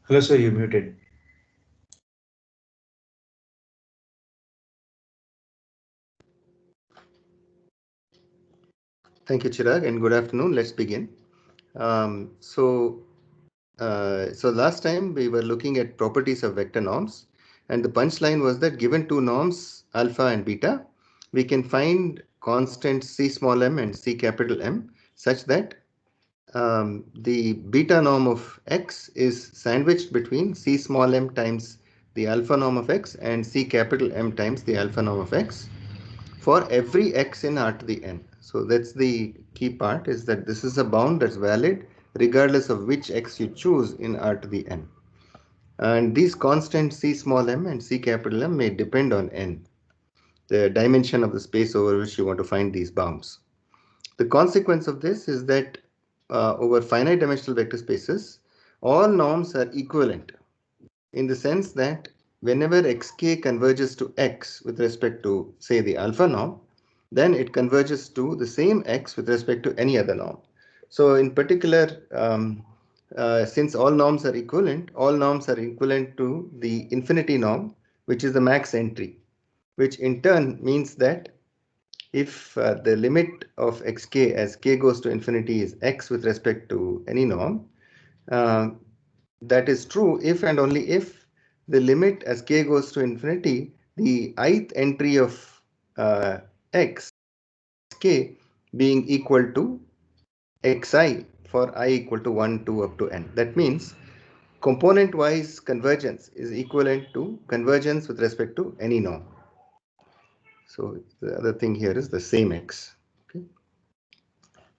Hello, sir, you're muted. Thank you, Chirag, and good afternoon. Let's begin. So last time we were looking at properties of vector norms, and the punchline was that given two norms, alpha and beta, we can find constants c small m and c capital M such that the beta norm of x is sandwiched between c small m times the alpha norm of x and c capital M times the alpha norm of x for every x in R to the n. So that's the key part, is that this is a bound that's valid regardless of which x you choose in R to the n. And these constants c small m and c capital M may depend on n, the dimension of the space over which you want to find these bounds. The consequence of this is that over finite dimensional vector spaces, all norms are equivalent in the sense that whenever xk converges to x with respect to, say, the alpha norm, then it converges to the same x with respect to any other norm. So in particular, since all norms are equivalent to the infinity norm, which is the max entry, which in turn means that if the limit of xk as k goes to infinity is x with respect to any norm, uh, that is true if and only if the limit as k goes to infinity, the ith entry of uh, x k being equal to xi for I equal to 1, 2 up to n. That means component-wise convergence is equivalent to convergence with respect to any norm. So the other thing here is the same x. Okay.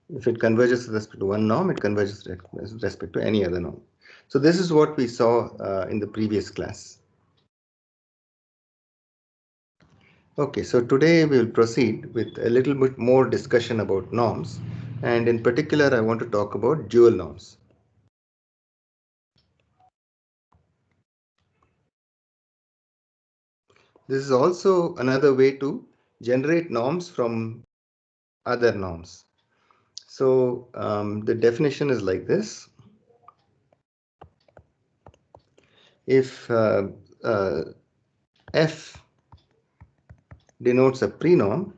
If it converges with respect to one norm, it converges with respect to any other norm. So this is what we saw in the previous class. Okay, so today we will proceed with a little bit more discussion about norms, and in particular I want to talk about dual norms. This is also another way to generate norms from other norms. So the definition is like this. If f denotes a prenorm,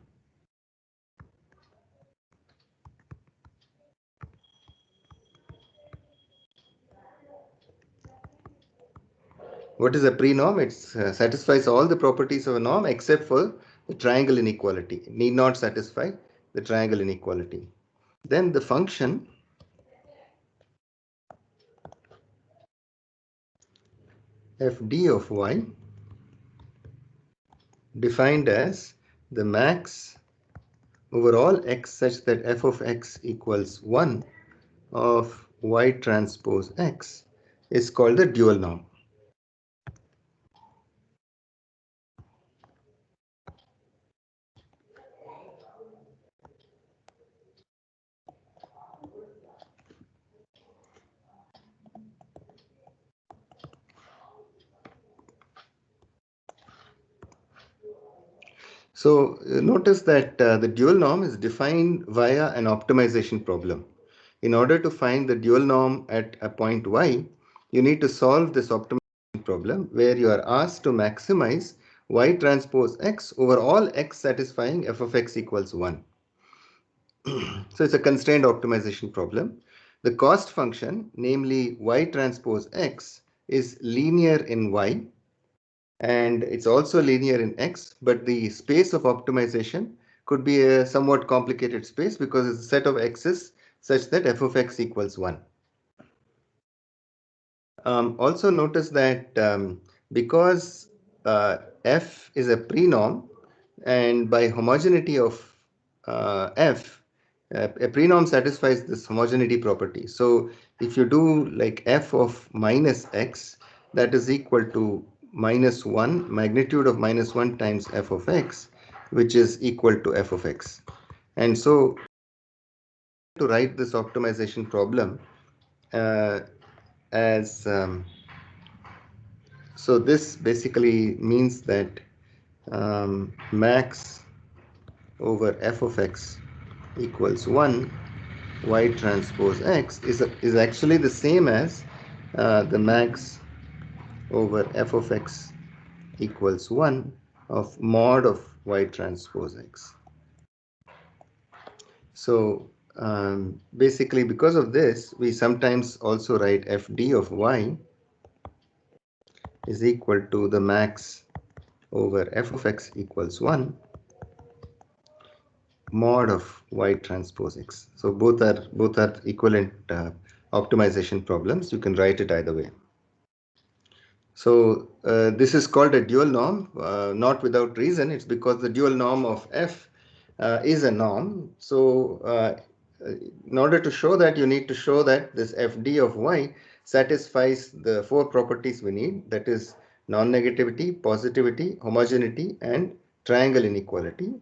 what is a prenorm? It satisfies all the properties of a norm except for the triangle inequality. It need not satisfy the triangle inequality. Then the function fd of y, defined as the max over all x such that f of x equals 1 of y transpose x, is called the dual norm. So notice that the dual norm is defined via an optimization problem. In order to find the dual norm at a point y, you need to solve this optimization problem where you are asked to maximize y transpose x over all x satisfying f of x equals 1. So it's a constrained optimization problem. The cost function, namely y transpose x, is linear in y, and it's also linear in x, but the space of optimization could be a somewhat complicated space because it's a set of x's such that f of x equals 1. Also notice that because f is a prenorm, and by homogeneity of f, a prenorm satisfies this homogeneity property. So if you do like f of minus x, that is equal to minus 1, magnitude of minus 1 times f of x, which is equal to f of x. And so to write this optimization problem uh, as so this basically means that max over f of x equals 1 y transpose x is actually the same as the max over f of x equals 1 of mod of y transpose x. So basically, because of this, we sometimes also write fd of y is equal to the max over f of x equals 1 mod of y transpose x. So both are equivalent optimization problems. You can write it either way. So this is called a dual norm, not without reason. It's because the dual norm of f is a norm. So in order to show that, you need to show that this fd of y satisfies the four properties we need, that is non-negativity, positivity, homogeneity, and triangle inequality.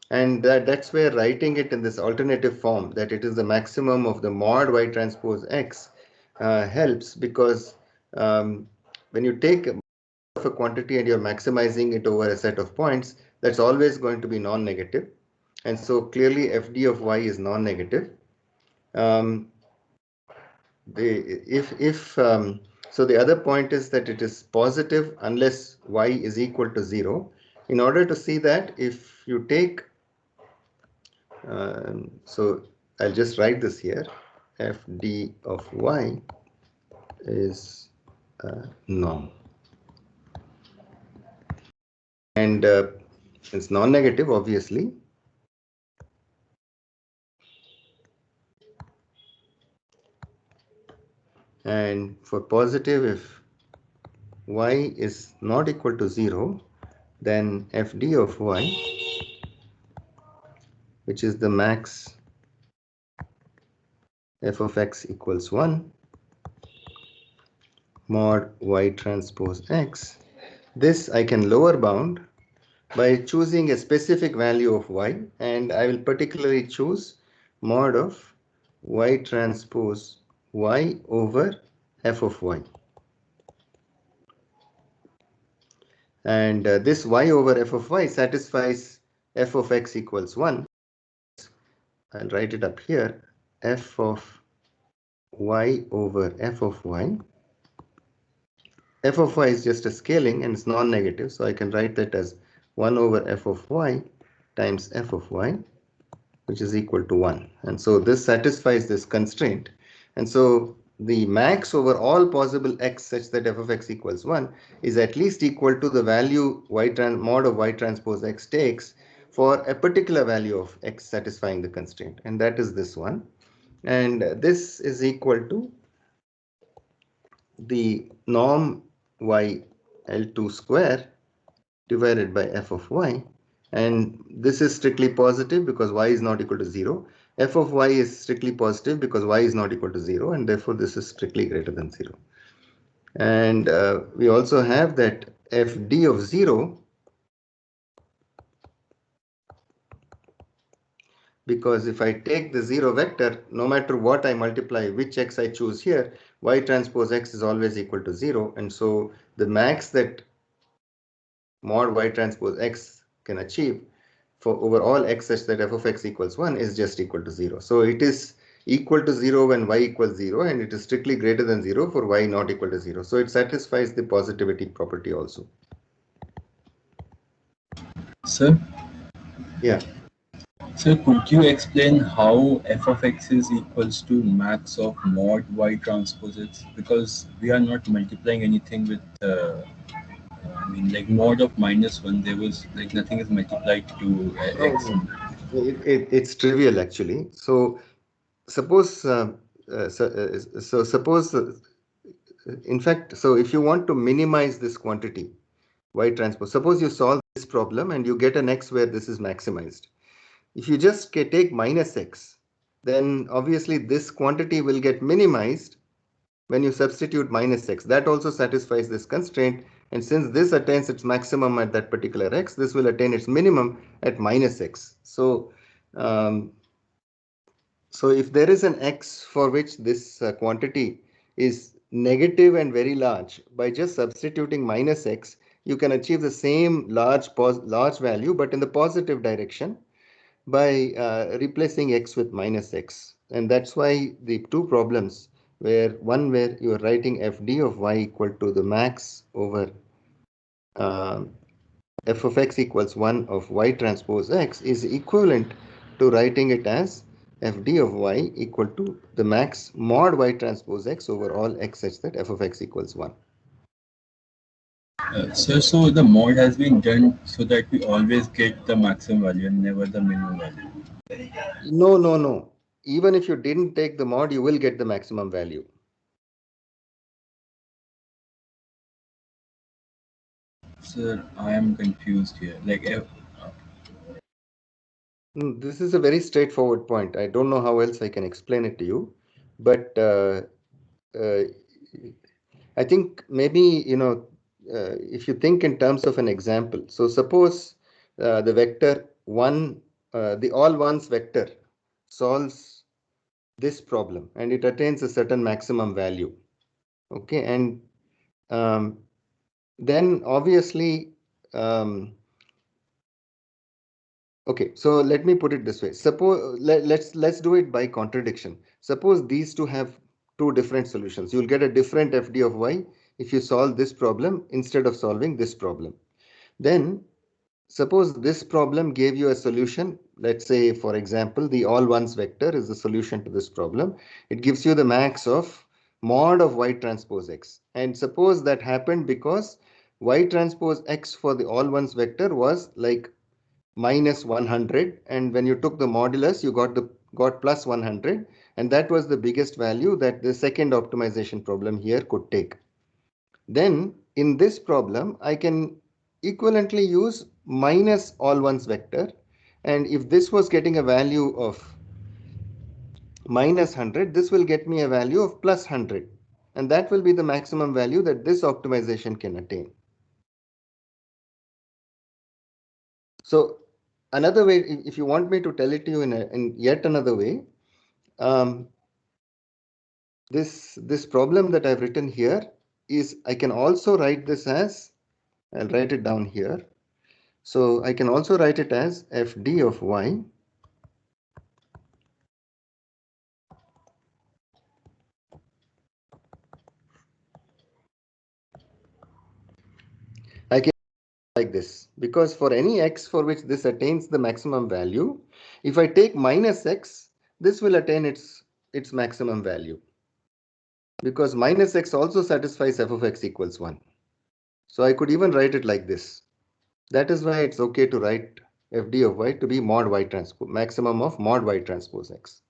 And that's where writing it in this alternative form, that it is the maximum of the mod y transpose x, helps, because when you take a quantity and you're maximizing it over a set of points, that's always going to be non-negative. And so clearly fd of y is non-negative. Um, so the other point is that it is positive unless y is equal to 0. In order to see that, if you take so I'll just write this here. Fd of y is norm, and it's non-negative, obviously. And for positive, if y is not equal to 0, then fd of y, which is the max f of x equals 1 mod y transpose x, this I can lower bound by choosing a specific value of y, and I will particularly choose mod of y transpose y over f of y. And this y over f of y satisfies f of x equals 1. I'll write it up here. F of y over f of y. F of y is just a scaling and it's non-negative, so I can write that as 1 over f of y times f of y, which is equal to 1. And so this satisfies this constraint. And so the max over all possible x such that f of x equals 1 is at least equal to the value mod of y transpose x takes for a particular value of x satisfying the constraint. And that is this one. And this is equal to the norm y L2 square divided by f of y, and this is strictly positive because y is not equal to 0. F of y is strictly positive because y is not equal to 0, and therefore this is strictly greater than 0. And we also have that fd of 0, because if I take the 0 vector, no matter what I multiply, which x I choose here, y transpose x is always equal to 0, and so the max that mod y transpose x can achieve for over all x such that f of x equals 1 is just equal to 0. So it is equal to 0 when y equals 0, and it is strictly greater than 0 for y not equal to 0. So it satisfies the positivity property also. Sir? Yeah. Sir, could you explain how f of x is equals to max of mod y transpose x? Because we are not multiplying anything with, I mean, like mod of -1, there was like nothing is multiplied to x. No, it's trivial actually. So suppose, suppose, in fact, so if you want to minimize this quantity, y transpose, suppose you solve this problem and you get an x where this is maximized. If you just take minus x, then obviously this quantity will get minimized when you substitute minus x. That also satisfies this constraint. And since this attains its maximum at that particular x, this will attain its minimum at minus x. So, so if there is an x for which this quantity is negative and very large, by just substituting minus x, you can achieve the same large value, but in the positive direction by replacing x with minus x. And that's why the two problems where you are writing fd of y equal to the max over uh, f of x equals 1 of y transpose x is equivalent to writing it as fd of y equal to the max mod y transpose x over all x such that f of x equals 1. So the mod has been done so that we always get the maximum value and never the minimum value. No, no, no. Even if you didn't take the mod, you will get the maximum value. Sir, I am confused here. This is a very straightforward point. I don't know how else I can explain it to you, but uh, I think maybe, if you think in terms of an example. So suppose the vector 1, the all ones vector solves this problem and it attains a certain maximum value. Okay, and um, then obviously, okay, so let me put it this way. Suppose let's do it by contradiction. Suppose these two have two different solutions. You'll get a different FD of y if you solve this problem instead of solving this problem. Then suppose this problem gave you a solution. Let's say, for example, the all ones vector is the solution to this problem. It gives you the max of mod of y transpose x. And suppose that happened because y transpose x for the all ones vector was like minus 100, and when you took the modulus you got plus 100, and that was the biggest value that the second optimization problem here could take. Then in this problem I can equivalently use minus all ones vector, and if this was getting a value of minus 100, this will get me a value of plus 100, and that will be the maximum value that this optimization can attain. So another way, if you want me to tell it to you in yet another way, um, this problem that I've written here is, I can also write this as, I'll write it down here. So I can also write it as fd of y I can like this, because for any x for which this attains the maximum value, if I take minus x, this will attain its maximum value, because minus x also satisfies f of x equals 1. So I could even write it like this. That is why it's okay to write fd of y to be mod y transpose, maximum of mod y transpose x.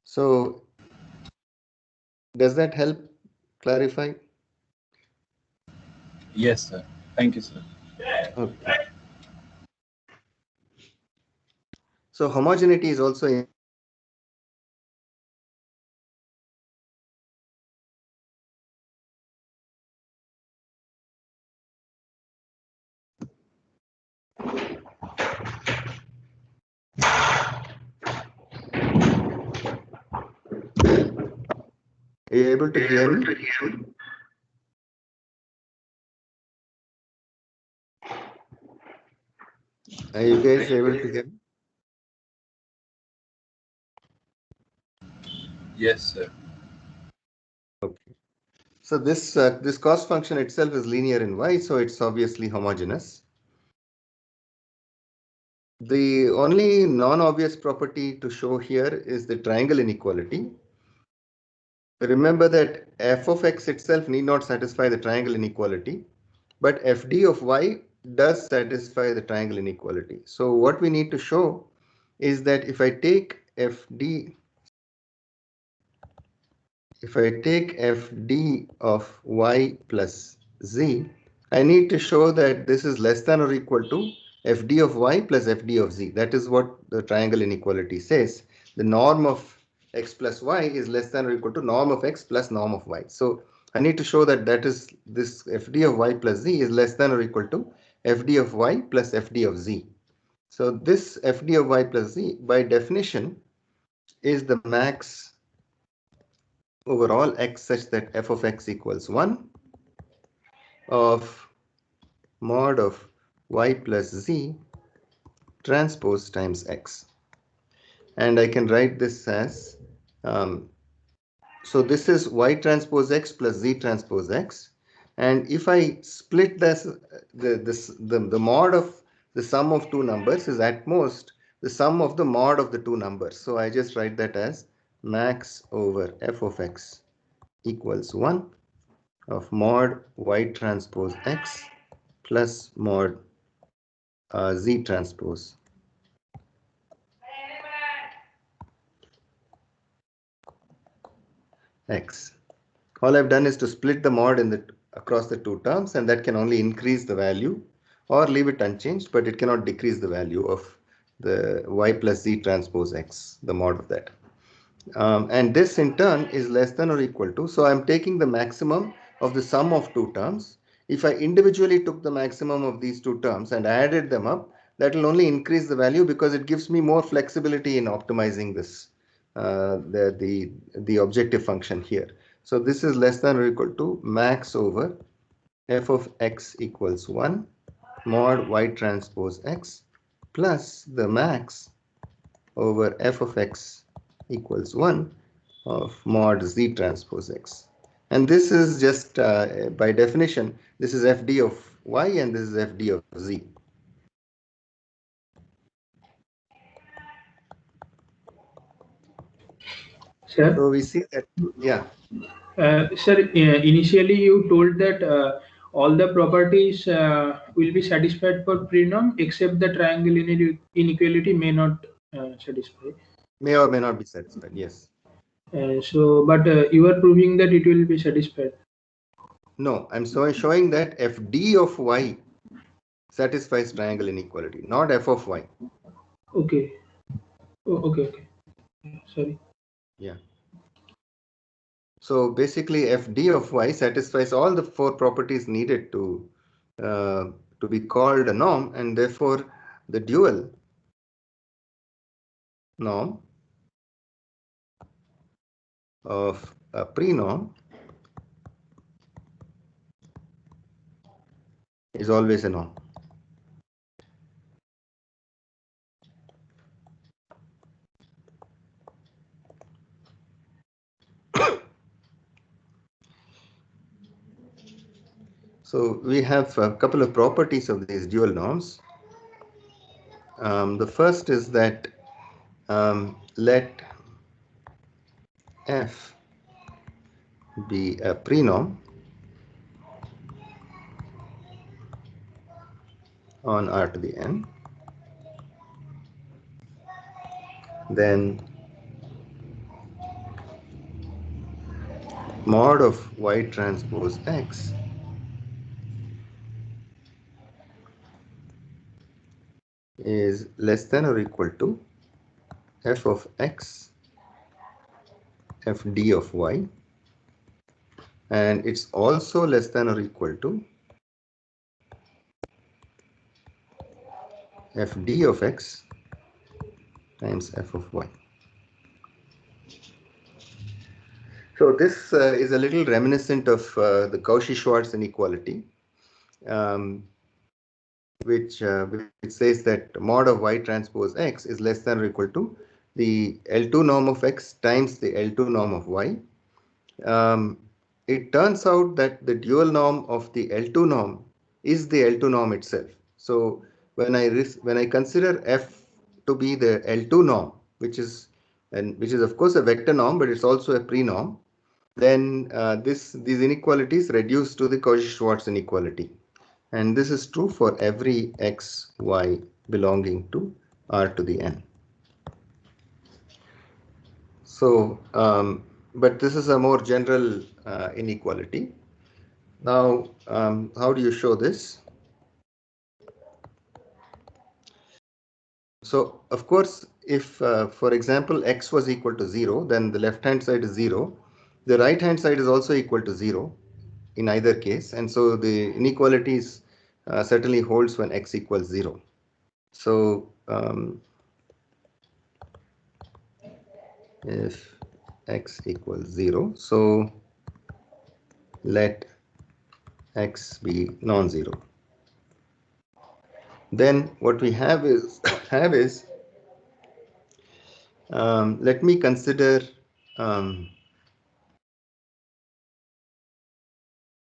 So does that help clarify? Yes, sir. Thank you, sir. Okay. So homogeneity is also are you able to hear me? Are you guys able to hear me? Yes, sir. Okay. So this cost function itself is linear in y, so it's obviously homogeneous. The only non-obvious property to show here is the triangle inequality. Remember that f of x itself need not satisfy the triangle inequality, but fd of y does satisfy the triangle inequality. So what we need to show is that if I take fd of y plus z, I need to show that this is less than or equal to fd of y plus fd of z. That is what the triangle inequality says. The norm of x plus y is less than or equal to norm of x plus norm of y. So I need to show that this fd of y plus z is less than or equal to fd of y plus fd of z. So this fd of y plus z by definition is the max over all x such that f of x equals 1 of mod of y plus z transpose times x. And I can write this as So this is y transpose x plus z transpose x. And if I split this, the mod of the sum of two numbers is at most the sum of the mod of the two numbers. So I just write that as max over f of x equals 1 of mod y transpose x plus mod z transpose x. All I've done is to split the mod in the across the two terms, and that can only increase the value or leave it unchanged, but it cannot decrease the value of the y plus z transpose x, the mod of that. And this in turn is less than or equal to, so I'm taking the maximum of the sum of two terms. If I individually took the maximum of these two terms and added them up, that will only increase the value because it gives me more flexibility in optimizing this, the objective function here. So this is less than or equal to max over f of x equals 1 mod y transpose x plus the max over f of x equals 1 of mod z transpose x. And this is just by definition, this is fd of y and this is fd of z. Sir, So we see that, yeah, sir, initially you told that all the properties will be satisfied for prenorm except the triangle inequality may not satisfy. may or may not be satisfied. Yes. But you are proving that it will be satisfied. No, I'm showing that fd of y satisfies triangle inequality, not f of y. Okay. Oh, okay. Okay. Sorry. Yeah. So basically, fd of y satisfies all the four properties needed uh, to be called a norm, and therefore the dual norm of a prenorm is always a norm. So we have a couple of properties of these dual norms. The first is that let f be a prenorm on R to the n, then mod of y transpose x is less than or equal to f of x fd of y, and it's also less than or equal to fd of x times f of y. So this is a little reminiscent of the Cauchy-Schwarz inequality, um, which says that mod of y transpose x is less than or equal to the L2 norm of x times the L2 norm of y. Um, it turns out that the dual norm of the L2 norm is the L2 norm itself. So when I consider f to be the L2 norm, which is of course a vector norm, but it's also a prenorm, then these inequalities reduce to the Cauchy-Schwarz inequality. And this is true for every x, y belonging to R to the n. So, but this is a more general inequality. Now, how do you show this? So, of course, if, for example, x was equal to 0, then the left-hand side is 0. The right-hand side is also equal to 0 in either case. And so the inequalities certainly holds when x equals 0. So, if x equals 0, so let x be non-zero. Then what we have is let me consider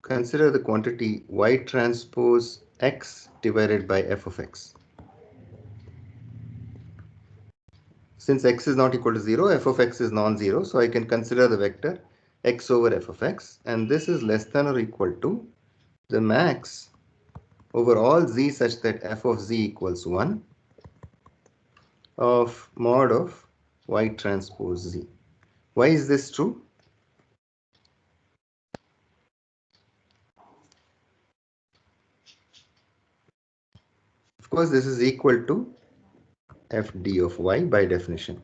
consider the quantity y transpose x divided by f of x. Since x is not equal to 0, f of x is non-zero, so I can consider the vector x over f of x, and this is less than or equal to the max over all z such that f of z equals 1 of mod of y transpose z. Why is this true? Of course, this is equal to fd of y by definition.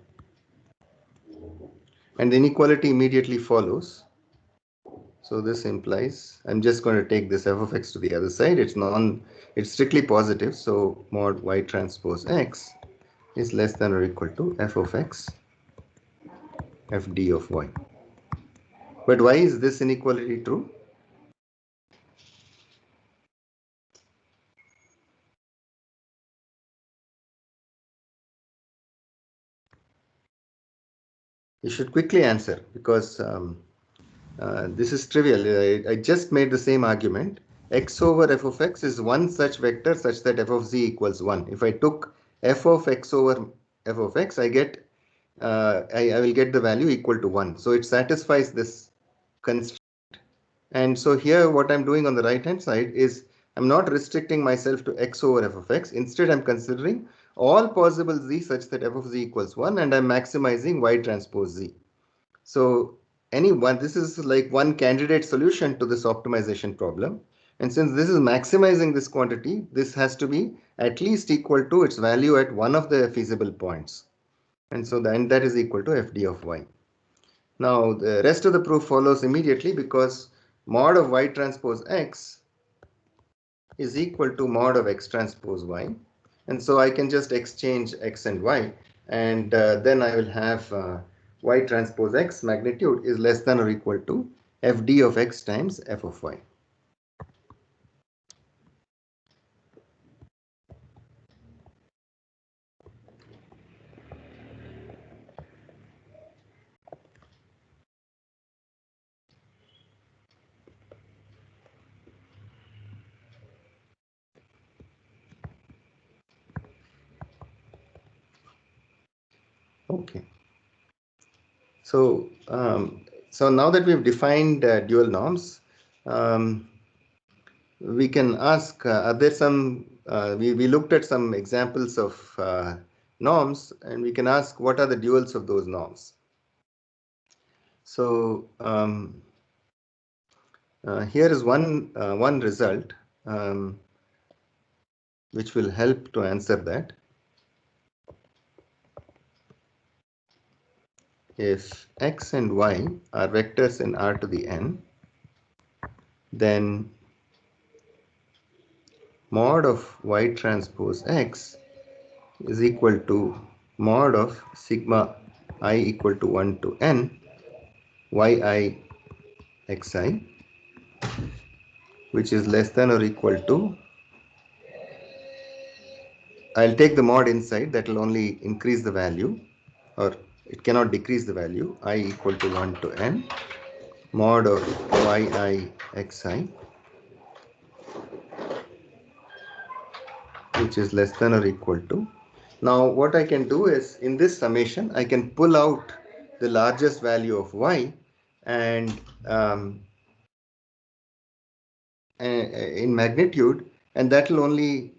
And the inequality immediately follows. So this implies, I'm just going to take this f of x to the other side. It's strictly positive. So mod y transpose x is less than or equal to f of x fd of y. But why is this inequality true? You should quickly answer because this is trivial. I just made the same argument. X over f of x is one such vector such that f of z equals 1. If I took f of x over f of x, I will get the value equal to 1. So it satisfies this constraint. And so here what I'm doing on the right hand side is I'm not restricting myself to x over f of x. Instead, I'm considering all possible z such that f of z equals 1, and I'm maximizing y transpose z. So this is like one candidate solution to this optimization problem. And since this is maximizing this quantity, this has to be at least equal to its value at one of the feasible points. And so then that is equal to fd of y. Now the rest of the proof follows immediately because mod of y transpose x is equal to mod of x transpose y. And so I can just exchange x and y, and then I will have y transpose x magnitude is less than or equal to fd of x times f of y. Okay. So, so now that we've defined dual norms, we can ask, are there some, we looked at some examples of norms, and we can ask what are the duals of those norms. So here is one result which will help to answer that. If x and y are vectors in R to the n, then mod of y transpose x is equal to mod of sigma I equal to 1 to n yi xi, which is less than or equal to, I'll take the mod inside, that will only increase the value, or it cannot decrease the value, I equal to 1 to n mod of yi xi, which is less than or equal to. Now what I can do is, in this summation I can pull out the largest value of y, and in magnitude, and that will only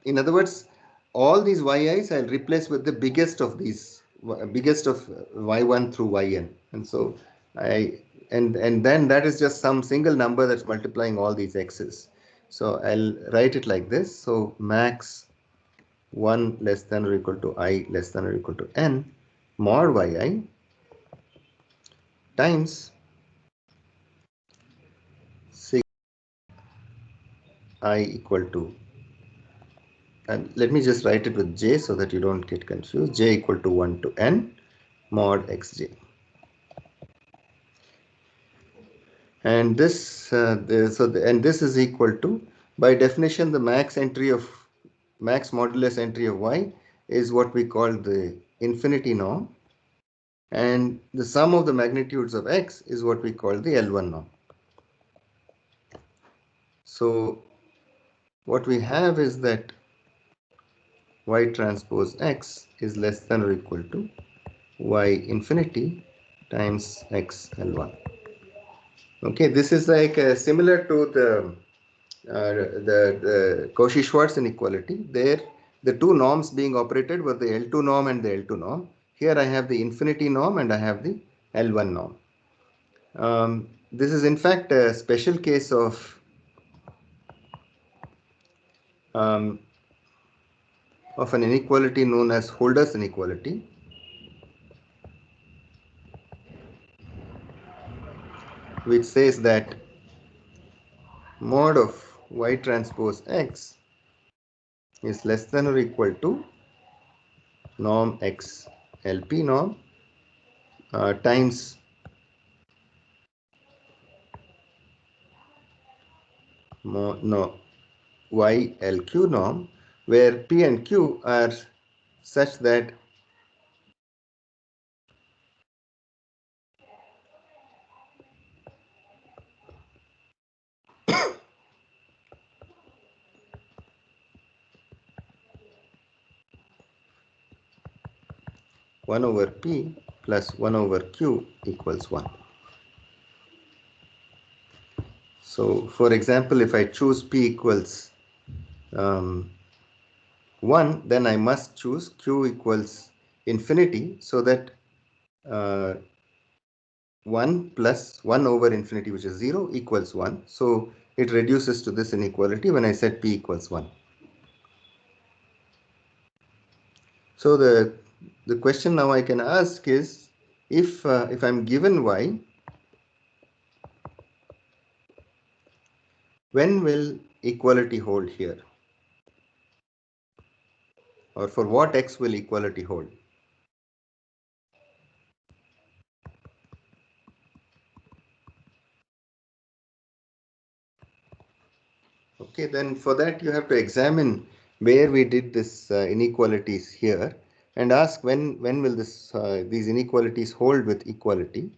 in other words, all these yi's I'll replace with the biggest of these, biggest of y1 through yn, and so and then that is just some single number that's multiplying all these x's. So I'll write it like this. So max 1 less than or equal to I less than or equal to n mod yi times sigma I equal to, and let me just write it with j so that you don't get confused, j equal to 1 to n mod xj. And this and this is equal to, by definition, the max modulus entry of y is what we call the infinity norm, and the sum of the magnitudes of x is what we call the L1 norm. So what we have is that y transpose x is less than or equal to y infinity times x L1. Okay, this is like similar to the Cauchy-Schwarz inequality. There, the two norms being operated were the L2 norm and the L2 norm. Here I have the infinity norm and I have the L1 norm. This is in fact a special case um, of an inequality known as Holder's inequality, which says that mod of y transpose x is less than or equal to norm x LP norm times no y LQ norm, where P and Q are such that 1 over P plus 1 over Q equals 1. So for example, if I choose P equals 1, then I must choose Q equals infinity, so that 1 plus 1 over infinity, which is 0, equals 1. So it reduces to this inequality when I set P equals 1. So the question now I can ask is, if I'm given y, when will equality hold here? Or for what x will equality hold? Okay, then for that you have to examine where we did this inequalities here, and ask when will these inequalities hold with equality.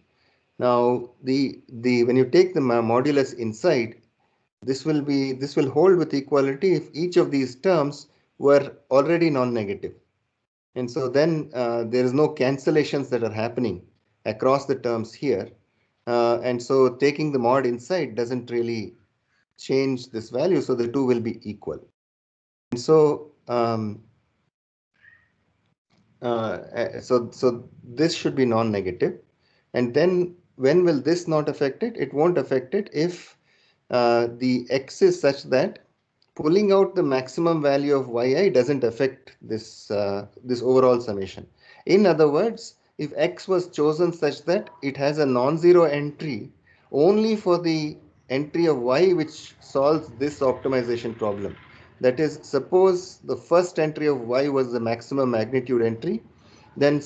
Now the when you take the modulus inside, this will hold with equality if each of these terms were already non-negative. And so then there is no cancellations that are happening across the terms here. And so taking the mod inside doesn't really change this value, so the two will be equal. And so so this should be non-negative. And then when will this not affect it? It won't affect it if the x is such that pulling out the maximum value of yi doesn't affect this overall summation. In other words, if x was chosen such that it has a non-zero entry only for the entry of y which solves this optimization problem. That is, suppose the first entry of y was the maximum magnitude entry, then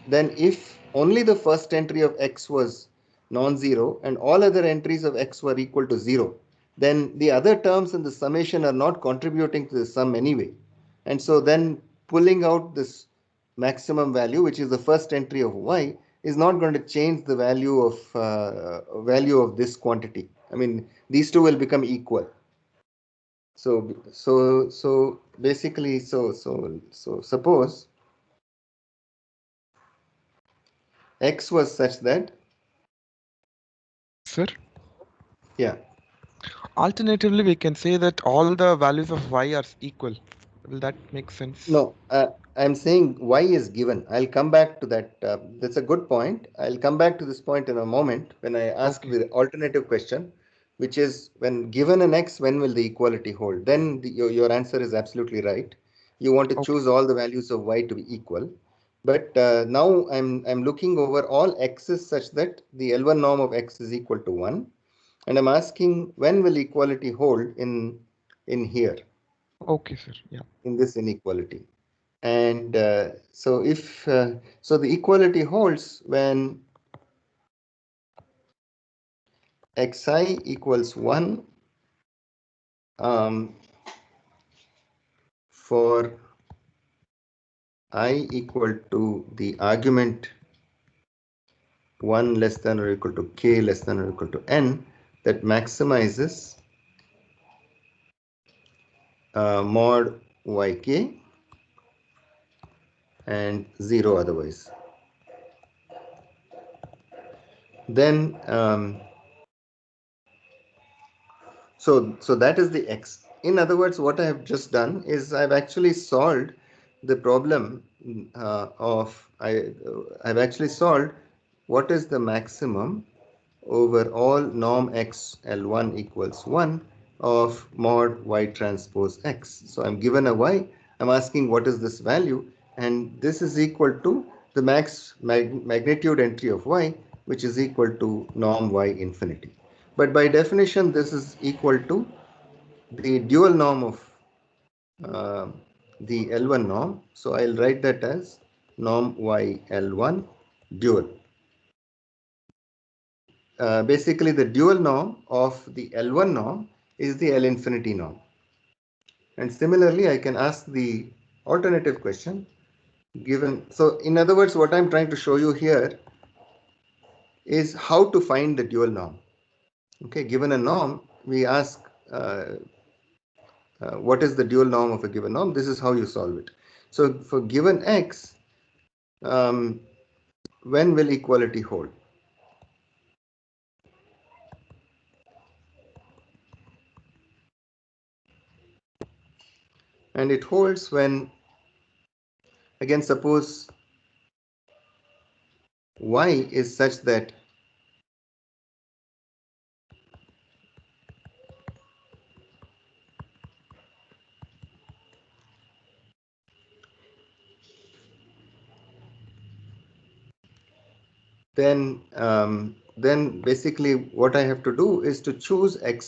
then if only the first entry of x was non-zero and all other entries of x were equal to 0, then the other terms in the summation are not contributing to the sum anyway. And so then pulling out this maximum value, which is the first entry of y, is not going to change the value of this quantity. I mean, these two will become equal. So basically, so suppose x was such that, Sir, yeah, alternatively, we can say that all the values of y are equal. Will that make sense? no, I'm saying y is given. I'll come back to that. That's a good point. I'll come back to this point in a moment when I ask Okay. the alternative question, which is, when given an x, when will the equality hold? Then your answer is absolutely right. You want to Okay. choose all the values of y to be equal. But now I'm looking over all x's such that the L1 norm of x is equal to 1. And I'm asking, when will equality hold in here, Okay, sir. Yeah. in this inequality? And so if so the equality holds when xi equals 1 for I equal to the argument 1 less than or equal to k less than or equal to n, that maximizes mod yk and 0 otherwise. Then so that is the x. In other words, what I have just done is I've actually solved the problem I've actually solved what is the maximum over all norm x L1 equals 1 of mod y transpose x. So I'm given a y, I'm asking what is this value, and this is equal to the magnitude entry of y, which is equal to norm y infinity. But by definition, this is equal to the dual norm of uh, the L1 norm. So I'll write that as norm y L1 dual. Basically, the dual norm of the L1 norm is the L infinity norm. And similarly, I can ask the alternative question given. So in other words, what I'm trying to show you here is how to find the dual norm. Okay, given a norm, we ask what is the dual norm of a given norm. This is how you solve it. So for given x, um, when will equality hold? And it holds when, again, suppose y is such that then basically what I have to do is to choose yi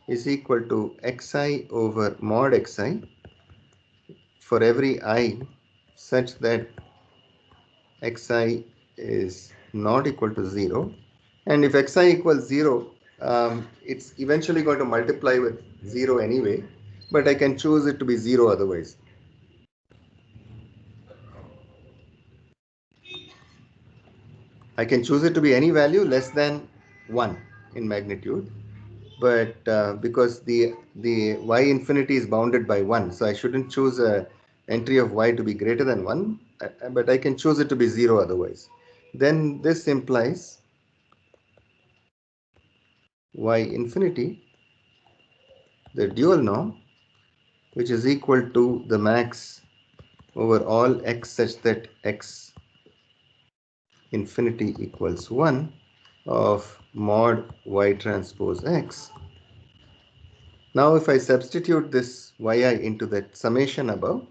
is equal to xi over mod xi for every I such that xi is not equal to 0, and if xi equals 0, it's eventually going to multiply with 0 anyway, but I can choose it to be 0 otherwise. I can choose it to be any value less than 1 in magnitude, but because the y infinity is bounded by 1, so I shouldn't choose a entry of y to be greater than 1, but I can choose it to be 0 otherwise. Then this implies y infinity, the dual norm, which is equal to the max over all x such that x infinity equals 1 of mod y transpose x. Now if I substitute this yi into that summation above,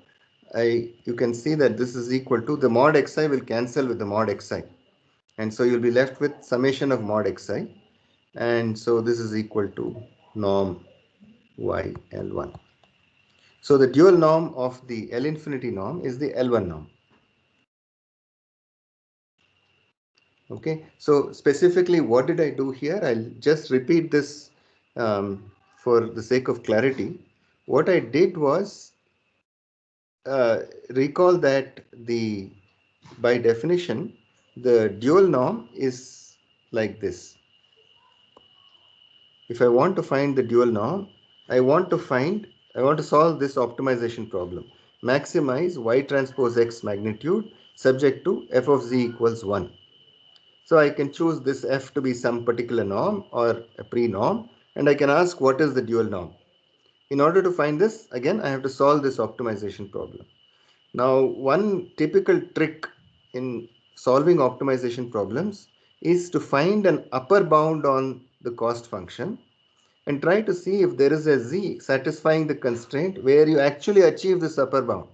you can see that this is equal to the mod xi will cancel with the mod xi, and so you'll be left with summation of mod xi, and so this is equal to norm y L1. So the dual norm of the L infinity norm is the L1 norm. Okay, so specifically what did I do here? I'll just repeat this for the sake of clarity. What I did was recall that by definition the dual norm is like this. If I want to find the dual norm, I want to solve this optimization problem. Maximize y transpose x magnitude subject to f of z equals 1. So I can choose this f to be some particular norm or a pre-norm, and I can ask what is the dual norm. In order to find this, again, I have to solve this optimization problem. Now, one typical trick in solving optimization problems is to find an upper bound on the cost function and try to see if there is a z satisfying the constraint where you actually achieve this upper bound.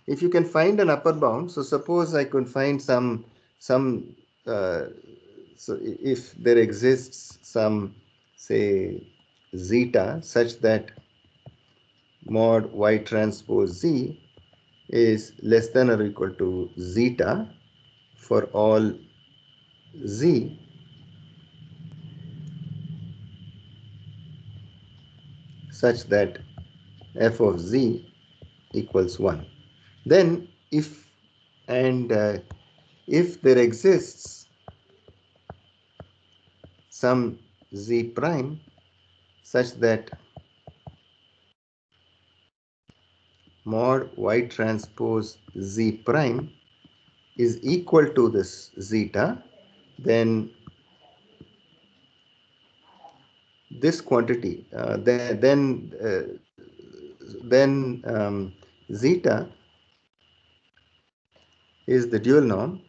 If you can find an upper bound, so suppose I could find some so if there exists some, say, zeta such that mod y transpose z is less than or equal to zeta for all z, such that f of z equals 1. Then if there exists some z prime such that mod y transpose z prime is equal to this zeta, then this quantity, then zeta is the dual norm.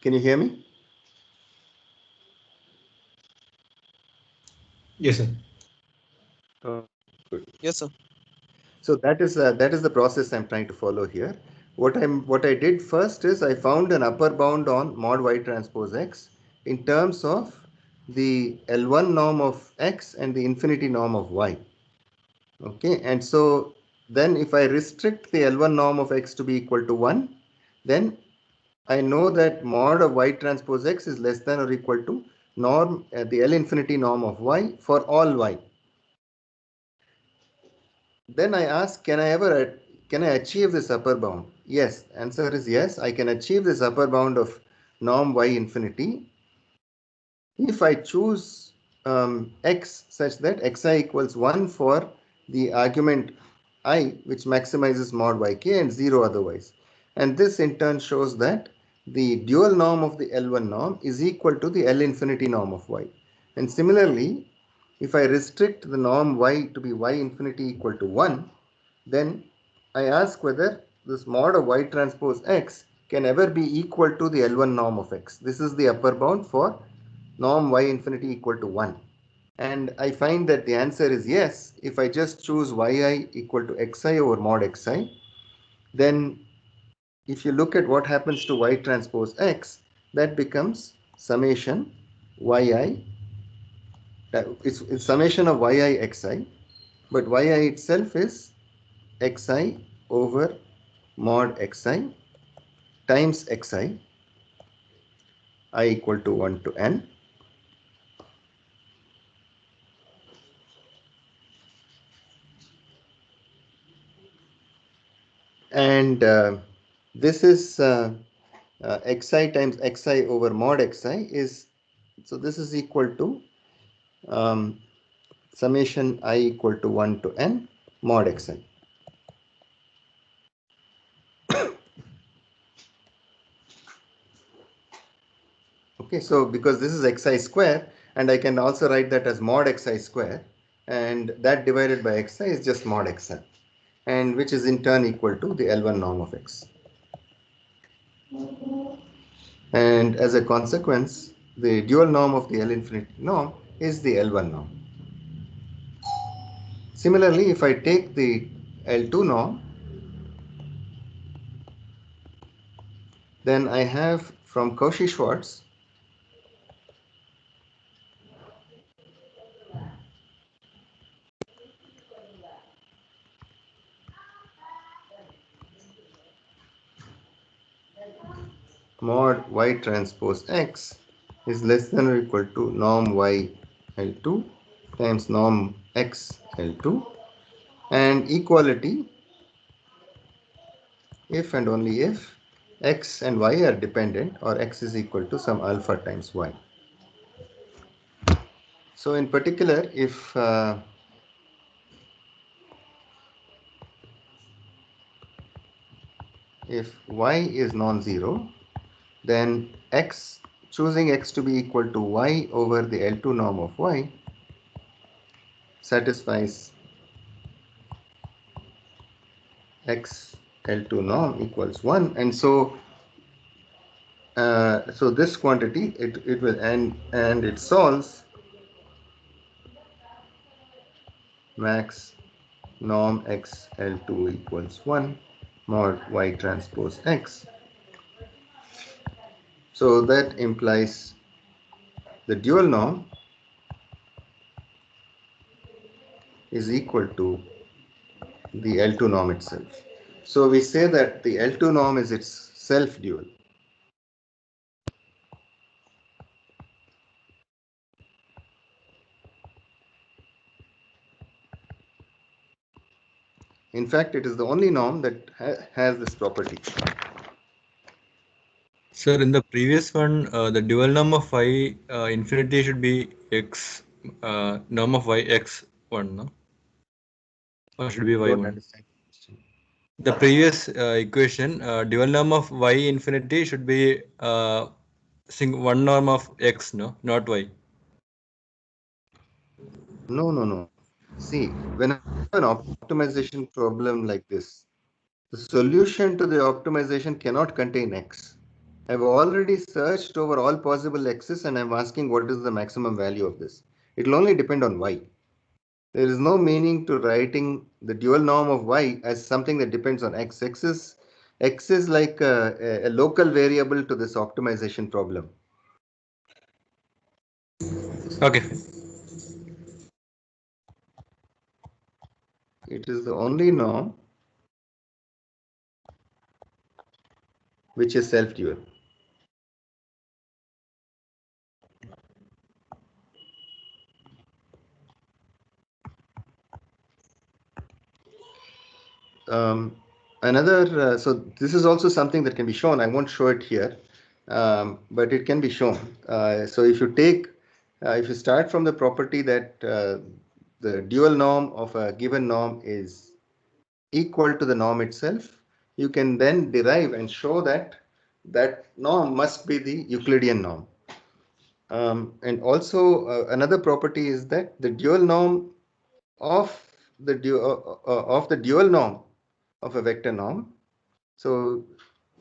Can you hear me? Yes, sir. Oh, good. Yes, sir. So that is the process I'm trying to follow here. What I did first is I found an upper bound on mod y transpose x in terms of the L1 norm of x and the infinity norm of y. Okay, and so then if I restrict the L1 norm of x to be equal to 1, then I know that mod of y transpose x is less than or equal to norm the L infinity norm of y for all y. Then I ask, can I achieve this upper bound? Yes, answer is yes, I can achieve this upper bound of norm y infinity if I choose x such that xi equals 1 for the argument I, which maximizes mod yk, and 0 otherwise. And this in turn shows that the dual norm of the L1 norm is equal to the L infinity norm of y. And similarly, if I restrict the norm y to be y infinity equal to 1, then I ask whether this mod of y transpose x can ever be equal to the L1 norm of x. This is the upper bound for norm y infinity equal to 1. And I find that the answer is yes. If I just choose yi equal to xi over mod xi, then if you look at what happens to y transpose x, that becomes summation yi, it's summation of yi xi, but yi itself is xi over mod xi times xi, I equal to 1 to n. And this is xi times xi over mod xi is, so this is equal to um, summation I equal to 1 to n mod xi. Okay, so because this is xi square, and I can also write that as mod xi square, and that divided by xi is just mod xi, and which is in turn equal to the L1 norm of x. And as a consequence, the dual norm of the L infinity norm is the L1 norm. Similarly, if I take the L2 norm, then I have from Cauchy-Schwarz mod y transpose x is less than or equal to norm y L2 times norm x L2, and equality if and only if x and y are dependent, or x is equal to some alpha times y. So in particular, if y is non-zero, then choosing x to be equal to y over the L2 norm of y satisfies x L2 norm equals 1, and so so this quantity it will and it solves max norm x L2 equals 1 mod y transpose x. So that implies the dual norm is equal to the L2 norm itself. So we say that the L2 norm is its self dual. In fact, it is the only norm that has this property. Sir, in the previous one, the dual norm of y infinity should be x, norm of y x1, no? Or should be Don't y1? understand the question. The previous equation, dual norm of y infinity should be one norm of x, no, not y. No, no, no. See, when I have an optimization problem like this, the solution to the optimization cannot contain x. I've already searched over all possible x's and I'm asking what is the maximum value of this. It will only depend on y. There is no meaning to writing the dual norm of y as something that depends on x. X is like a local variable to this optimization problem. Okay. It is the only norm which is self-dual. So this is also something that can be shown. I won't show it here, but it can be shown. So if you start from the property that the dual norm of a given norm is equal to the norm itself, you can then derive and show that that norm must be the Euclidean norm. And also another property is that the dual norm of the dual norm of a vector norm. So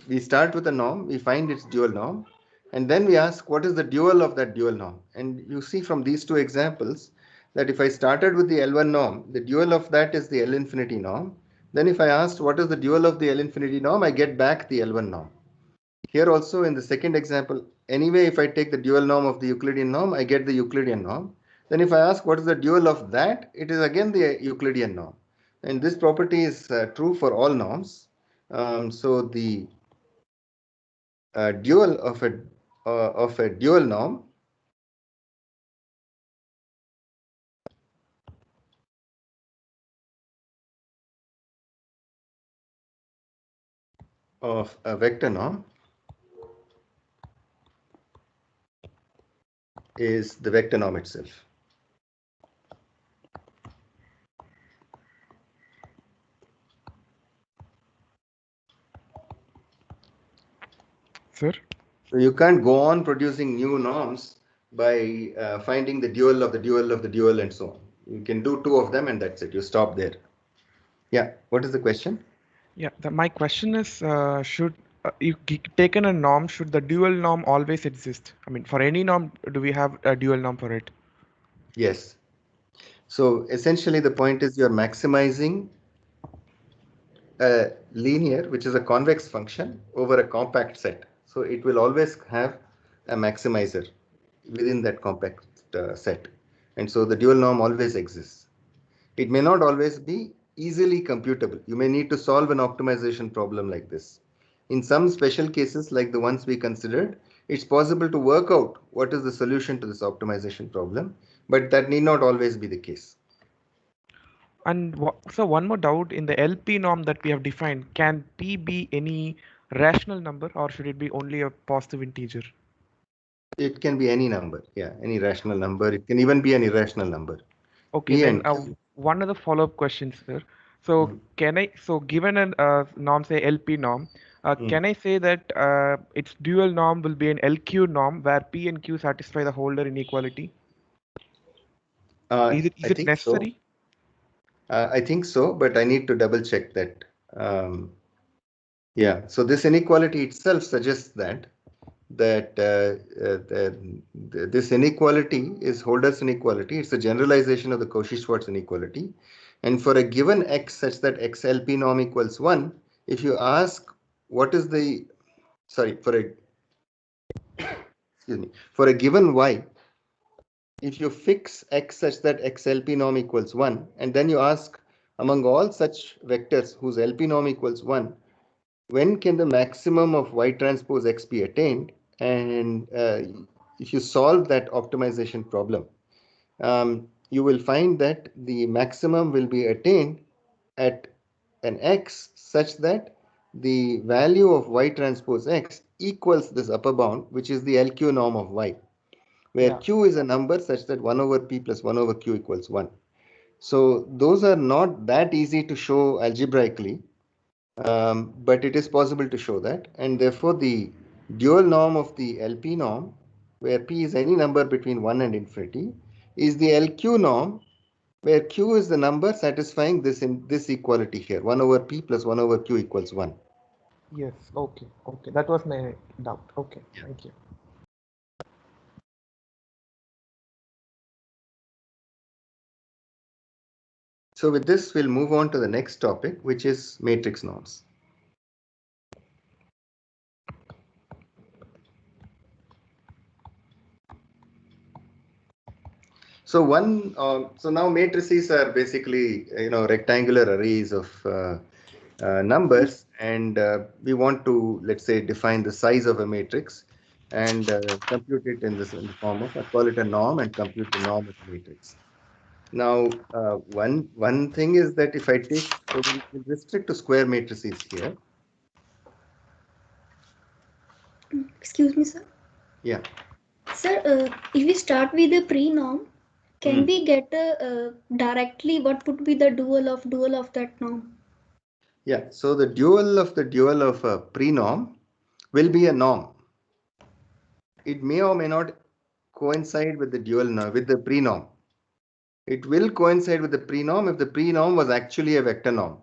we start with a norm, we find its dual norm, and then we ask what is the dual of that dual norm. And you see from these two examples that if I started with the L1 norm, the dual of that is the L infinity norm. Then if I asked what is the dual of the L infinity norm, I get back the L1 norm. Here also in the second example, anyway, if I take the dual norm of the Euclidean norm, I get the Euclidean norm. Then if I ask what is the dual of that, it is again the Euclidean norm. And this property is true for all norms. So the dual of a dual norm of a vector norm is the vector norm itself. Sir? So you can't go on producing new norms by finding the dual of the dual of the dual and so on. You can do two of them and that's it. You stop there. Yeah. What is the question? Yeah, my question is, should taken a norm, should the dual norm always exist? I mean, for any norm, do we have a dual norm for it? Yes. So essentially the point is you're maximizing a linear, which is a convex function, over a compact set. So it will always have a maximizer within that compact set. And so the dual norm always exists. It may not always be easily computable. You may need to solve an optimization problem like this. In some special cases, like the ones we considered, it's possible to work out what is the solution to this optimization problem, but that need not always be the case. And so one more doubt, in the LP norm that we have defined, can P be any rational number or should it be only a positive integer? It can be any number, yeah, any rational number. It can even be an irrational number. Okay, P then and Q. one other follow-up question, sir. So given a norm, say LP norm, Mm. can I say that its dual norm will be an LQ norm where P and Q satisfy the Holder inequality? Is I it think so. necessary? I think so, but I need to double check that. Yeah, so this inequality itself suggests that this inequality is Holder's inequality. It's a generalization of the Cauchy-Schwarz inequality. And for a given x such that xLP norm equals 1, if you ask what is the, sorry, for a given y, if you fix x such that xLP norm equals 1, and then you ask among all such vectors whose LP norm equals 1, when can the maximum of y transpose x be attained? And if you solve that optimization problem, you will find that the maximum will be attained at an x such that the value of y transpose x equals this upper bound, which is the LQ norm of y, where Yeah. q is a number such that 1 over p plus 1 over q equals 1. So those are not that easy to show algebraically, but it is possible to show that. And therefore, the dual norm of the LP norm, where p is any number between 1 and infinity, is the LQ norm, where q is the number satisfying this equality here, 1 over p plus 1 over q equals 1. Yes. Okay. Okay. That was my doubt. Okay. Yeah. Thank you. So with this, we'll move on to the next topic, which is matrix norms. So now matrices are basically, rectangular arrays of numbers, and we want to, let's say, define the size of a matrix and compute it in the form of, call it a norm, and compute the norm of a matrix. Now, one thing is that if I take, so we'll restrict to square matrices here. Excuse me, sir. Yeah. Sir, if we start with the pre-norm, can we get directly what would be the dual of that norm? Yeah. So the dual of a prenorm will be a norm. It may or may not coincide with the with the prenorm. It will coincide with the prenorm if the prenorm was actually a vector norm.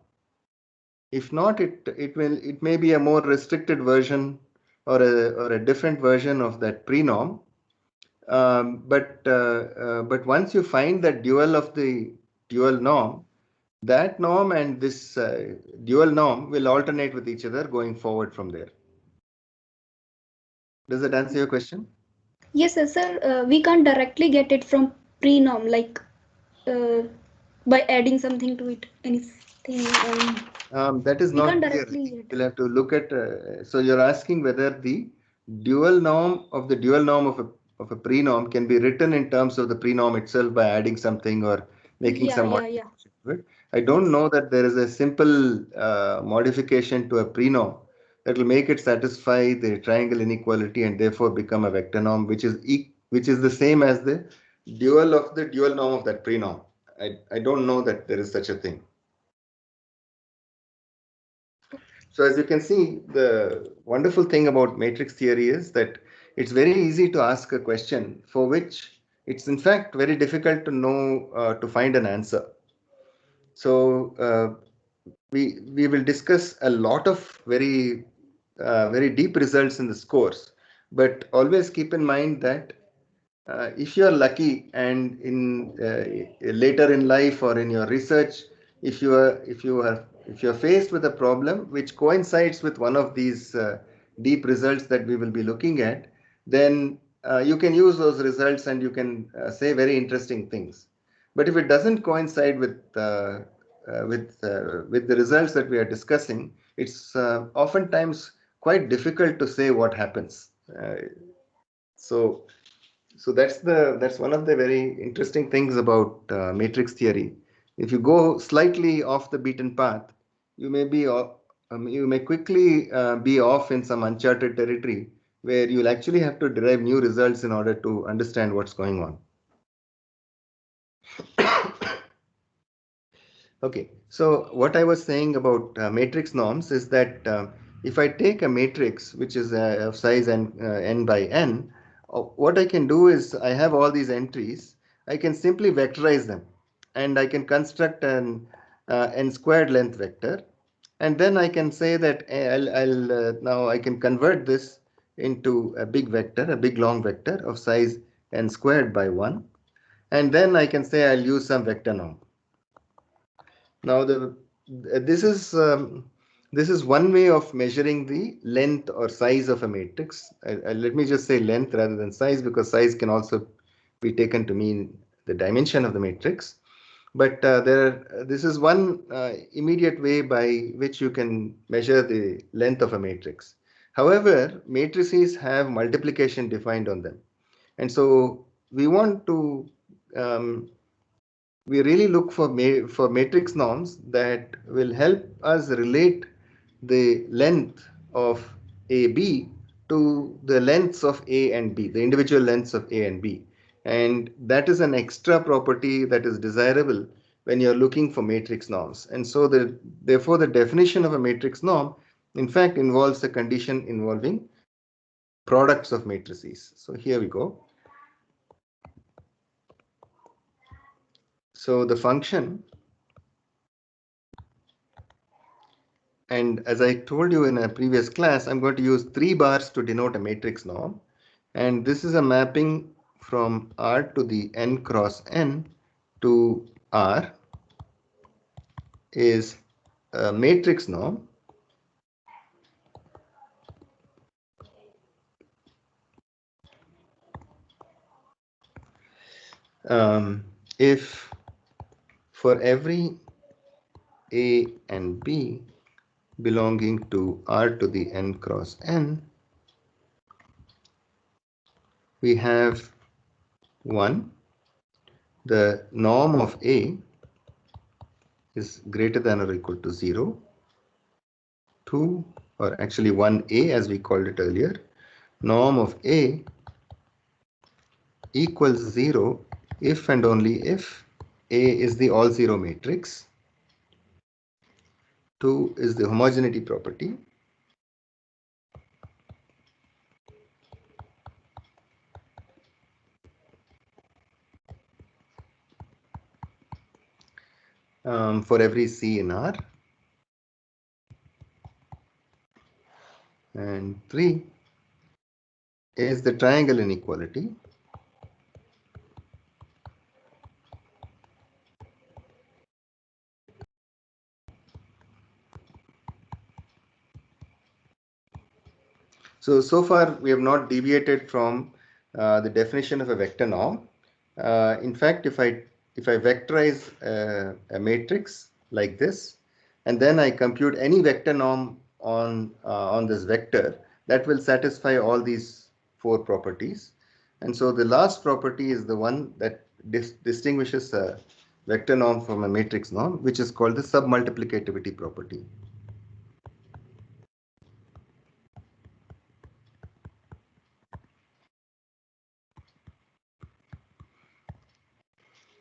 If not, it may be a more restricted version, or a different version of that prenorm. But once you find that dual of the dual norm, that norm and this dual norm will alternate with each other going forward from there. Does that answer your question? Yes, sir. We can't directly get it from pre-norm, like uh, by adding something to it, anything. That is We can't not clear. I directly think get. we'll have to look at. So you're asking whether the dual norm of the dual norm of a prenorm can be written in terms of the prenorm itself by adding something or making Yeah, some yeah, yeah. modification to it. I don't Yes. know that there is a simple modification to a prenorm that will make it satisfy the triangle inequality and therefore become a vector norm, which is the same as the dual of the dual norm of that prenorm. I don't know that there is such a thing. So as you can see, the wonderful thing about matrix theory is that it's very easy to ask a question for which it's in fact very difficult to know, to find an answer. So we will discuss a lot of very deep results in this course, but always keep in mind that if you are lucky and in later in life or in your research, if you are faced with a problem which coincides with one of these deep results that we will be looking at, then you can use those results and you can say very interesting things. But if it doesn't coincide with the results that we are discussing, it's oftentimes quite difficult to say what happens. So so that's one of the very interesting things about matrix theory. If you go slightly off the beaten path, you may quickly be off in some uncharted territory where you'll actually have to derive new results in order to understand what's going on. Okay, so what I was saying about matrix norms is that if I take a matrix which is of size n by n, what I can do is I have all these entries. I can simply vectorize them, and I can construct an n squared length vector, and then I can say that now I can convert this into a big vector, a big long vector of size n squared by 1, and then I can say I'll use some vector norm. Now this is one way of measuring the length or size of a matrix. Let me just say length rather than size, because size can also be taken to mean the dimension of the matrix. But this is one immediate way by which you can measure the length of a matrix. However, matrices have multiplication defined on them, and so we want to um, we really look for matrix norms that will help us relate the length of AB to the lengths of A and B, the individual lengths of A and B. And that is an extra property that is desirable when you're looking for matrix norms. And so therefore the definition of a matrix norm in fact involves a condition involving products of matrices. So here we go. So the function, and as I told you in a previous class, I'm going to use 3 bars to denote a matrix norm. And this is a mapping from R to the n cross n to R is a matrix norm if for every A and B belonging to R to the n cross n, we have 1, the norm of A is greater than or equal to 0, 2, or actually 1A as we called it earlier, norm of A equals 0 if and only if A is the all zero matrix, 2 is the homogeneity property, for every C in R, and 3 is the triangle inequality. So far we have not deviated from the definition of a vector norm. In fact, if I vectorize a matrix like this, and then I compute any vector norm on this vector, that will satisfy all these 4 properties. And so the last property is the one that distinguishes a vector norm from a matrix norm, which is called the submultiplicativity property.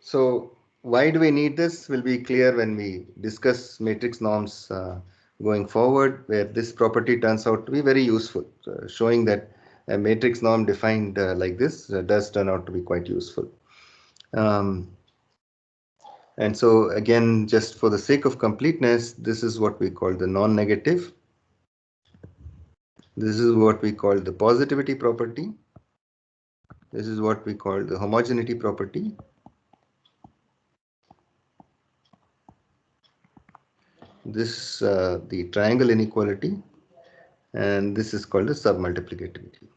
So why do we need this will be clear when we discuss matrix norms going forward, where this property turns out to be very useful, showing that a matrix norm defined like this does turn out to be quite useful. And so again, just for the sake of completeness, this is what we call the non-negative. This is what we call the positivity property. This is what we call the homogeneity property. This the triangle inequality, and this is called the submultiplicativity.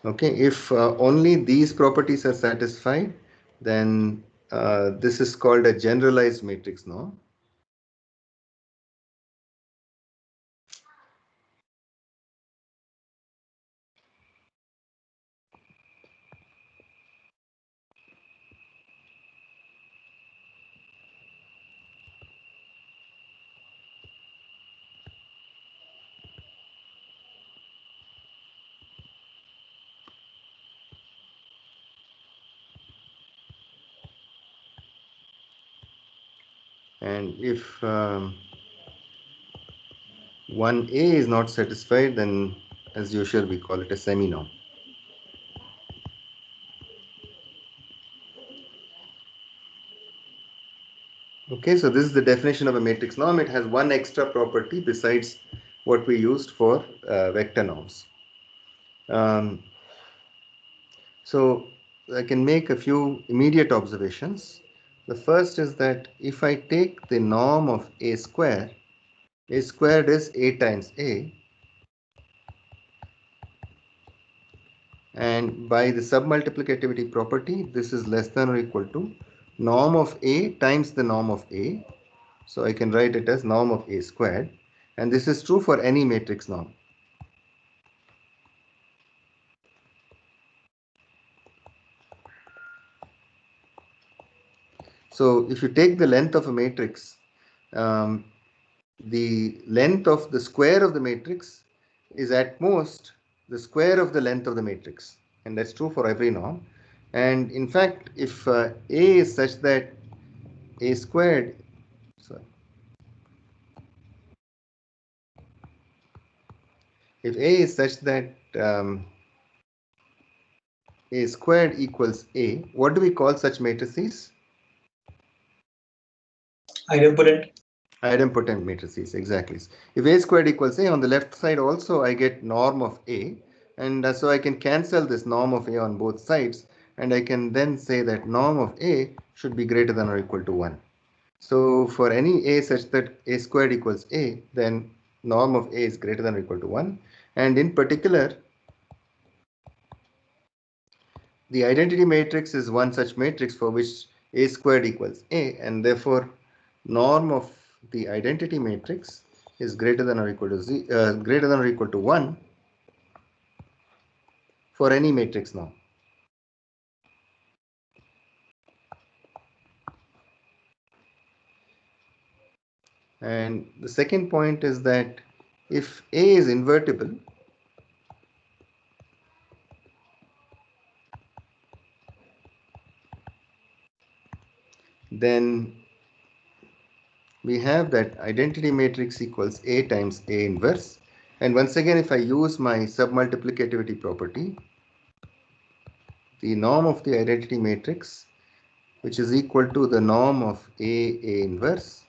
Okay, if only these properties are satisfied, then this is called a generalized matrix norm. And if 1A is not satisfied, then as usual we call it a semi-norm. Okay, so this is the definition of a matrix norm. It has one extra property besides what we used for vector norms. So I can make a few immediate observations. The first is that if I take the norm of A squared is A times A, and by the submultiplicativity property, this is less than or equal to norm of A times the norm of A. So I can write it as norm of A squared, and this is true for any matrix norm. So if you take the length of a matrix, um, the length of the square of the matrix is at most the square of the length of the matrix, and that's true for every norm. And in fact, if A is such that A squared, sorry, if A is such that A squared equals A, what do we call such matrices? Idempotent. Idempotent matrices, exactly. If A squared equals A, on the left side also I get norm of A, and so I can cancel this norm of A on both sides, and I can then say that norm of A should be greater than or equal to 1. So for any A such that A squared equals A, then norm of A is greater than or equal to 1. And in particular, the identity matrix is one such matrix for which A squared equals A, and therefore norm of the identity matrix is greater than or equal to greater than or equal to 1 for any matrix norm. And the second point is that if A is invertible, then we have that identity matrix equals A times A inverse. And once again, if I use my submultiplicativity property, the norm of the identity matrix, which is equal to the norm of A inverse,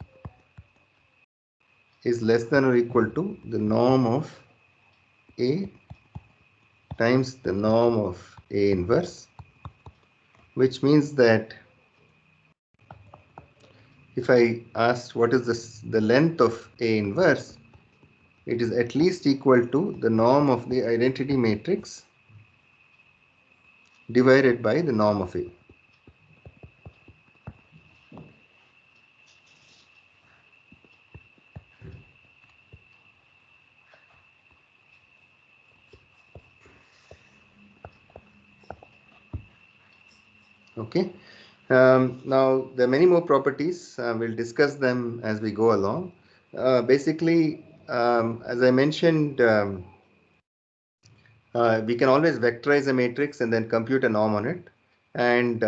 is less than or equal to the norm of A times the norm of A inverse, which means that if I asked what is the length of A inverse, it is at least equal to the norm of the identity matrix divided by the norm of A. Okay. Now there are many more properties. We'll discuss them as we go along. Basically, as I mentioned, we can always vectorize a matrix and then compute a norm on it. And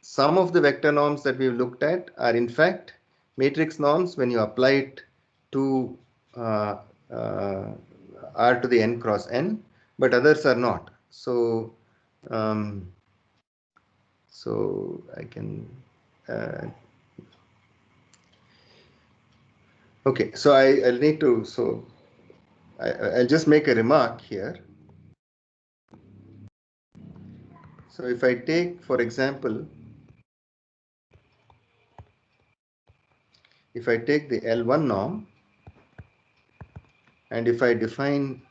some of the vector norms that we've looked at are in fact matrix norms when you apply it to uh, uh, R to the n cross n, but others are not. Um, so I can okay, so I'll need to, so I'll just make a remark here. So if I take, for example, if I take the L1 norm and if I define,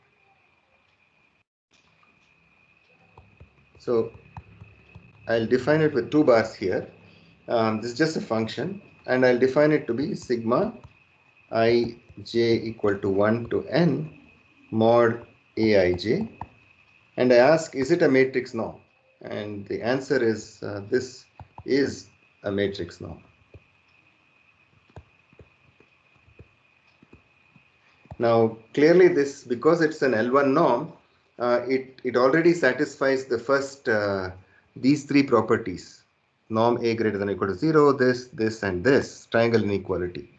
so I'll define it with 2 bars here. This is just a function and I'll define it to be sigma I j equal to 1 to n mod aij, and I ask, is it a matrix norm? And the answer is this is a matrix norm. Now, clearly this, because it's an L1 norm, it already satisfies the first, these three properties. Norm A greater than or equal to 0, this and this, triangle inequality.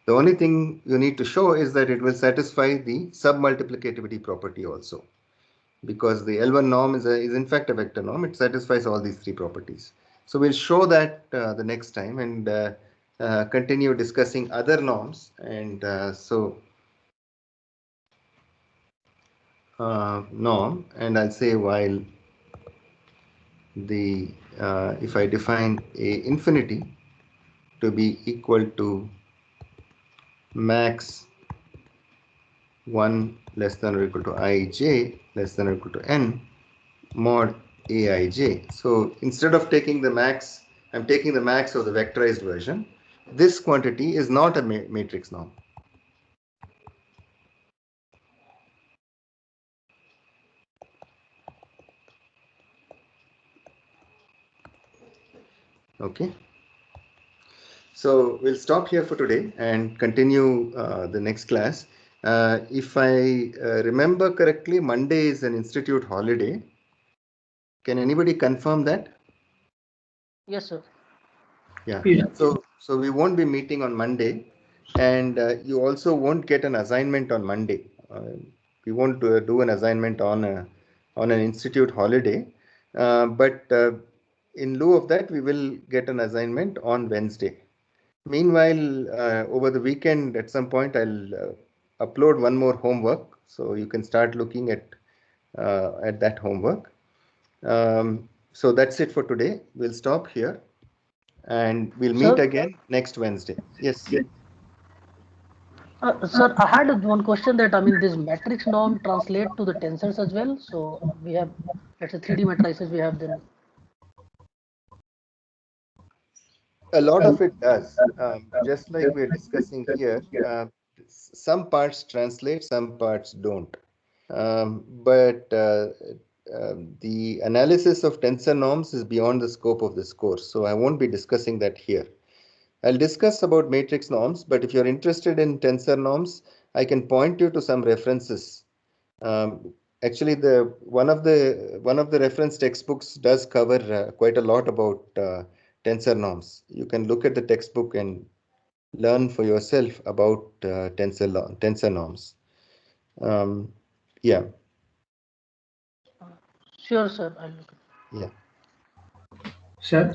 The only thing you need to show is that it will satisfy the submultiplicativity property also. Because the L1 norm is in fact a vector norm, it satisfies all these three properties. So we'll show that the next time and continue discussing other norms. And norm, and I'll say while the if I define A infinity to be equal to max 1 less than or equal to ij less than or equal to n mod aij. So instead of taking the max, I'm taking the max of the vectorized version. This quantity is not a matrix norm. Okay. So we'll stop here for today and continue the next class. If I remember correctly, Monday is an institute holiday. Can anybody confirm that? Yes, sir. Yeah. Yeah. So we won't be meeting on Monday, and you also won't get an assignment on Monday. We won't do an assignment on an institute holiday, but in lieu of that, we will get an assignment on Wednesday. Meanwhile, over the weekend, at some point, I'll upload one more homework, so you can start looking at that homework. So that's it for today. We'll stop here, and we'll meet Sir, again next Wednesday. Yes. sir, I had one question that I mean this matrix norm translate to the tensors as well. So we have, let's say 3D matrices we have then. A lot of it does. Just like we're discussing here, some parts translate, some parts don't. But the analysis of tensor norms is beyond the scope of this course, so I won't be discussing that here. I'll discuss about matrix norms, but if you're interested in tensor norms, I can point you to some references. Actually, the one of the reference textbooks does cover quite a lot about tensor norms. You can look at the textbook and learn for yourself about tensor norms. Yeah, Sure, sir. I'll look. yeah. Sir.